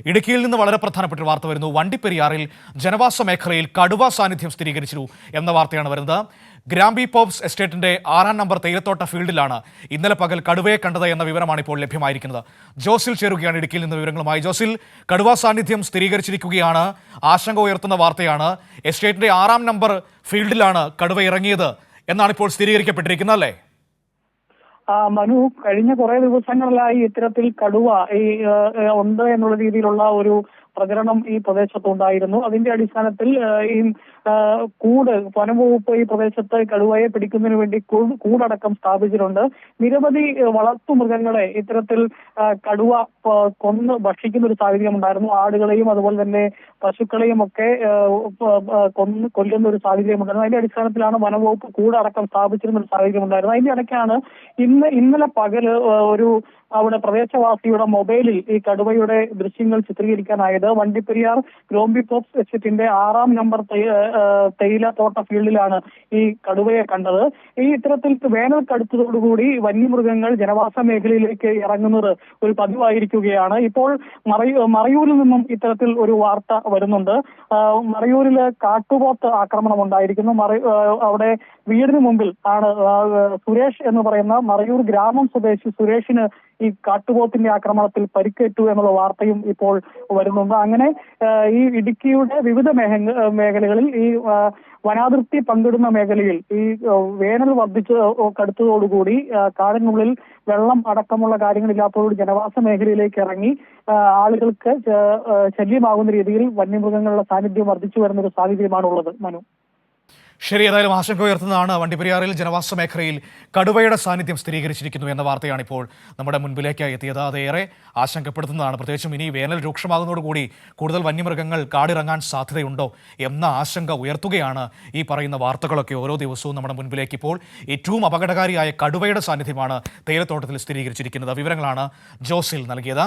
ഇടുക്കിയിൽ നിന്ന് വളരെ പ്രധാനപ്പെട്ട വാർത്ത വരുന്നു. വണ്ടിപ്പെരിയാറിൽ ജനവാസ മേഖലയിൽ കടുവ സാന്നിധ്യം സ്ഥിരീകരിച്ചു എന്ന വാർത്തയാണ് വരുന്നത്. ഗ്രാമ്പി പോപ്സ് എസ്റ്റേറ്റിന്റെ 6-ാം നമ്പർ തേയിലത്തോട്ട ഫീൽഡിലാണ് ഇന്നലെ പകൽ കടുവയെ കണ്ടത് എന്ന വിവരമാണ് ഇപ്പോൾ ലഭ്യമായിരിക്കുന്നത്. ജോസിൽ ചേരുകയാണ് ഇടുക്കിയിൽ നിന്ന് വിവരങ്ങളുമായി. ജോസിൽ, കടുവ സാന്നിധ്യം സ്ഥിരീകരിച്ചിരിക്കുകയാണ്. ആശങ്ക ഉയർത്തുന്ന വാർത്തയാണ്. എസ്റ്റേറ്റിന്റെ 6-ാം നമ്പർ ഫീൽഡിലാണ് കടുവ ഇറങ്ങിയത് എന്നാണ് ഇപ്പോൾ സ്ഥിരീകരിക്കപ്പെട്ടിരിക്കുന്നത്, അല്ലേ? മനു, കഴിഞ്ഞ കുറെ ദിവസങ്ങളിലായി ഇത്തരത്തിൽ കടുവ ഉണ്ട് എന്നുള്ള രീതിയിലുള്ള ഒരു പ്രചരണം ഈ പ്രദേശത്തുണ്ടായിരുന്നു. അതിന്റെ അടിസ്ഥാനത്തിൽ ഈ വനംവകുപ്പ് ഈ പ്രദേശത്ത് കടുവയെ പിടിക്കുന്നതിന് വേണ്ടി കൂടടക്കം സ്ഥാപിച്ചിട്ടുണ്ട്. നിരവധി വളർത്തുമൃഗങ്ങളെ ഇത്തരത്തിൽ കടുവ കൊന്ന് ഭക്ഷിക്കുന്ന ഒരു സാഹചര്യം ഉണ്ടായിരുന്നു. ആടുകളെയും അതുപോലെ തന്നെ പശുക്കളെയും ഒക്കെ കൊല്ലുന്ന ഒരു സാഹചര്യം ഉണ്ടായിരുന്നു. അതിന്റെ അടിസ്ഥാനത്തിലാണ് വനംവകുപ്പ് കൂടടക്കം സ്ഥാപിച്ചിരുന്ന ഒരു സാഹചര്യം ഉണ്ടായിരുന്നത്. അതിന്റെ ഇടയ്ക്കാണ് ഇന്നലെ പകല് അവിടെ പ്രദേശവാസിയുടെ മൊബൈലിൽ ഈ കടുവയുടെ ദൃശ്യങ്ങൾ ചിത്രീകരിക്കാനായത്. വണ്ടിപ്പെരിയാർ ഗ്രാമ്പി പോപ്സ് എസ്റ്റേറ്റിന്റെ 6-ാം നമ്പർ തേയില തോട്ട ഫീൽഡിലാണ് ഈ കടുവയെ കണ്ടത്. ഈ ഇത്തരത്തിൽ വേനൽ കടുത്തതോടുകൂടി വന്യമൃഗങ്ങൾ ജനവാസ മേഖലയിലേക്ക് ഇറങ്ങുന്നത് ഒരു പതിവായിരിക്കുകയാണ്. ഇപ്പോൾ മറയൂരിൽ നിന്നും ഇത്തരത്തിൽ ഒരു വാർത്ത വരുന്നുണ്ട്. മറയൂരില് കാട്ടുപോത്ത് ആക്രമണം ഉണ്ടായിരിക്കുന്നു. അവിടെ വീടിന് മുമ്പിൽ ആണ് സുരേഷ് എന്ന് പറയുന്ന മറയൂർ ഗ്രാമം സ്വദേശി സുരേഷിന് ഈ കാട്ടുപോത്തിന്റെ ആക്രമണത്തിൽ പരിക്കേറ്റു എന്നുള്ള വാർത്തയും ഇപ്പോൾ വരുന്നുണ്ട്. അങ്ങനെ ഈ ഇടുക്കിയുടെ വിവിധ മേഖലകളിൽ ഈ വനാതിർത്തി പങ്കിടുന്ന മേഖലയിൽ ഈ വേനൽ കടുത്തതോടുകൂടി കാടിനുള്ളിൽ വെള്ളം അടക്കമുള്ള കാര്യങ്ങളില്ലാത്തതോടുകൂടി ജനവാസ മേഖലയിലേക്ക് ഇറങ്ങി ആളുകൾക്ക് ശല്യമാകുന്ന രീതിയിൽ വന്യമൃഗങ്ങളുടെ സാന്നിധ്യം വർദ്ധിച്ചു വരുന്ന ഒരു സാഹചര്യമാണുള്ളത്. മനു, ശരി, ഏതായാലും ആശങ്ക ഉയർത്തുന്നതാണ്. വണ്ടിപ്പെരിയാറിൽ ജനവാസ മേഖലയിൽ കടുവയുടെ സാന്നിധ്യം സ്ഥിരീകരിച്ചിരിക്കുന്നു എന്ന വാർത്തയാണ് ഇപ്പോൾ നമ്മുടെ മുൻപിലേക്ക് എത്തിയത്. അതേറെ ആശങ്കപ്പെടുത്തുന്നതാണ്. പ്രത്യേകിച്ചും ഇനി വേനൽ രൂക്ഷമാകുന്നതോടുകൂടി കൂടുതൽ വന്യമൃഗങ്ങൾ കാടിറങ്ങാൻ സാധ്യതയുണ്ടോ എന്ന ആശങ്ക ഉയർത്തുകയാണ് ഈ പറയുന്ന വാർത്തകളൊക്കെ ഓരോ ദിവസവും നമ്മുടെ മുൻപിലേക്ക്. ഇപ്പോൾ ഏറ്റവും അപകടകാരിയായ കടുവയുടെ സാന്നിധ്യമാണ് തേയിലത്തോട്ടത്തിൽ സ്ഥിരീകരിച്ചിരിക്കുന്നത്. വിവരങ്ങളാണ് ജോസിൽ നൽകിയത്.